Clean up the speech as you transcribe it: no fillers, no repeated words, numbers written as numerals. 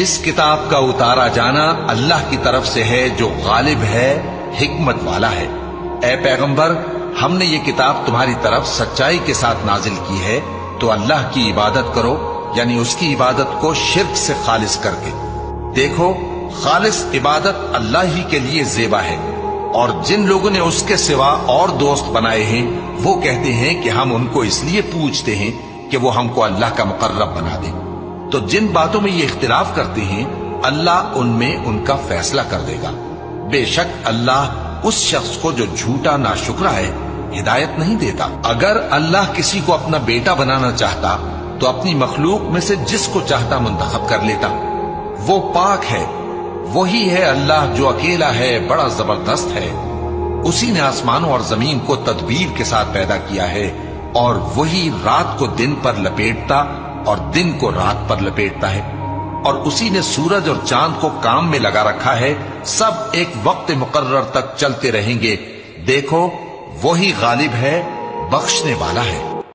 اس کتاب کا اتارا جانا اللہ کی طرف سے ہے جو غالب ہے، حکمت والا ہے۔ اے پیغمبر، ہم نے یہ کتاب تمہاری طرف سچائی کے ساتھ نازل کی ہے، تو اللہ کی عبادت کرو، یعنی اس کی عبادت کو شرک سے خالص کر کے۔ دیکھو، خالص عبادت اللہ ہی کے لیے زیبا ہے، اور جن لوگوں نے اس کے سوا اور دوست بنائے ہیں وہ کہتے ہیں کہ ہم ان کو اس لیے پوچھتے ہیں کہ وہ ہم کو اللہ کا مقرب بنا دے۔ تو جن باتوں میں یہ اختلاف کرتے ہیں اللہ ان میں ان کا فیصلہ کر دے گا۔ بے شک اللہ اس شخص کو جو جھوٹا ناشکرا ہے ہدایت نہیں دیتا۔ اگر اللہ کسی کو اپنا بیٹا بنانا چاہتا تو اپنی مخلوق میں سے جس کو چاہتا منتخب کر لیتا۔ وہ پاک ہے، وہی ہے اللہ جو اکیلا ہے، بڑا زبردست ہے۔ اسی نے آسمانوں اور زمین کو تدبیر کے ساتھ پیدا کیا ہے، اور وہی رات کو دن پر لپیٹتا اور دن کو رات پر لپیٹتا ہے، اور اسی نے سورج اور چاند کو کام میں لگا رکھا ہے، سب ایک وقت مقرر تک چلتے رہیں گے۔ دیکھو، وہی غالب ہے، بخشنے والا ہے۔